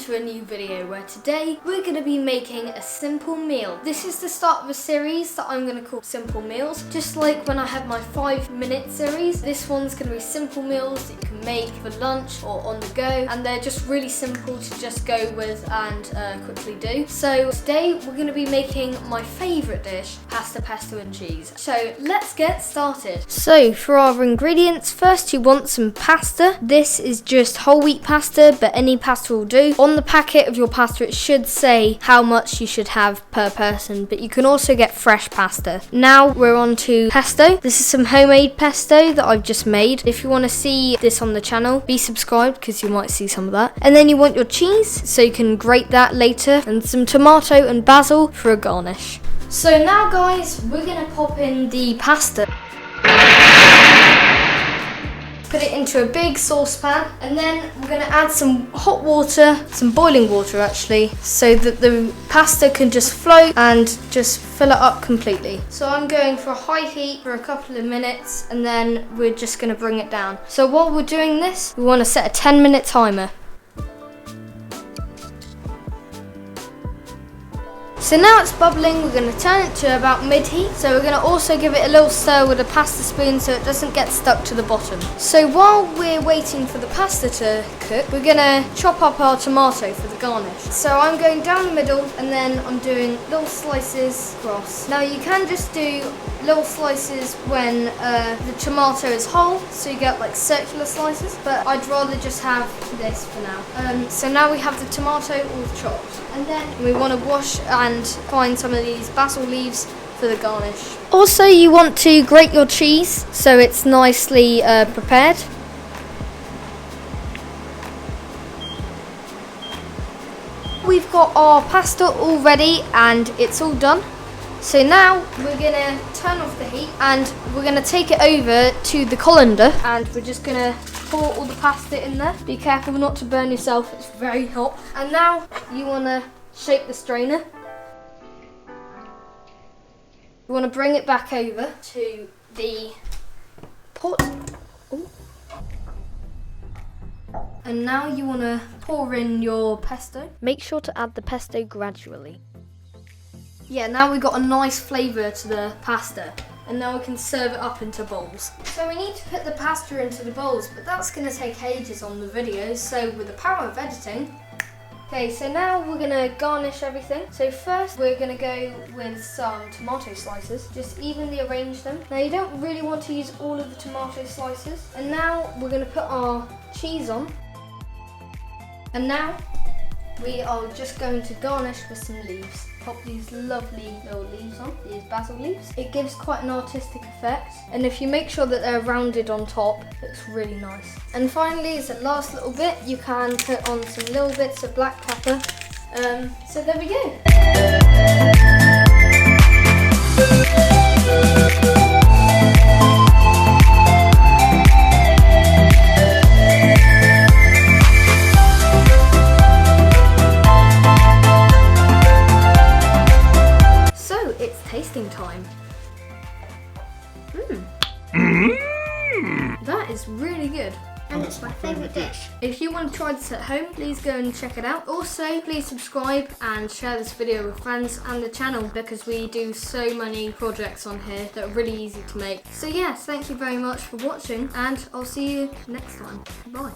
to a new video where today we're going to be making a simple meal. This is the start of a series that I'm going to call Simple Meals. Just like when I had my 5-minute series, this one's going to be simple meals that you can make for lunch or on the go, and they're just really simple to just go with and quickly do. So today we're going to be making my favourite dish, pasta, pesto and cheese. So let's get started. So for our ingredients, first you want some pasta. This is just whole wheat pasta, but any pasta will do. On the packet of your pasta it should say how much you should have per person, but you can also get fresh pasta. Now we're on to pesto. This is some homemade pesto that I've just made. If you want to see this on the channel, be subscribed because you might see some of that. And then you want your cheese, so you can grate that later, and some tomato and basil for a garnish. So now guys, we're going to pop in the pasta. Put it into a big saucepan, and then we're going to add some hot water, some boiling water actually, so that the pasta can just float and just fill it up completely. So I'm going for a high heat for a couple of minutes, and then we're just going to bring it down. So while we're doing this, we want to set a 10-minute timer. So now it's bubbling, we're going to turn it to about mid-heat. So we're going to also give it a little stir with a pasta spoon so it doesn't get stuck to the bottom. So while we're waiting for the pasta to cook, we're going to chop up our tomato for the garnish. So I'm going down the middle, and then I'm doing little slices across. Now you can just do little slices when the tomato is whole, so you get like circular slices, but I'd rather just have this for now. So now we have the tomato all chopped, and then we want to wash and find some of these basil leaves for the garnish. Also, you want to grate your cheese so it's nicely prepared. We've got our pasta all ready and it's all done. So now we're going to turn off the heat and we're going to take it over to the colander, and we're just going to pour all the pasta in there. Be careful not to burn yourself, it's very hot. And now you want to shake the strainer. You want to bring it back over to the pot. Ooh. And now you want to pour in your pesto. Make sure to add the pesto gradually. Yeah, now we've got a nice flavour to the pasta, and now we can serve it up into bowls. So we need to put the pasta into the bowls, but that's going to take ages on the videos, so with the power of editing. Okay, so now we're going to garnish everything. So first we're going to go with some tomato slices, just evenly arrange them. Now you don't really want to use all of the tomato slices. And now we're going to put our cheese on. And now we are just going to garnish with some leaves. Pop these lovely little leaves on, these basil leaves. It gives quite an artistic effect, and if you make sure that they're rounded on top, it looks really nice. And finally, as a last little bit, you can put on some little bits of black pepper. So there we go. Tasting time. That is really good. And it's my favourite dish. If you want to try this at home, please go and check it out. Also, please subscribe and share this video with friends and the channel, because we do so many projects on here that are really easy to make. So yes, thank you very much for watching, and I'll see you next time. Bye.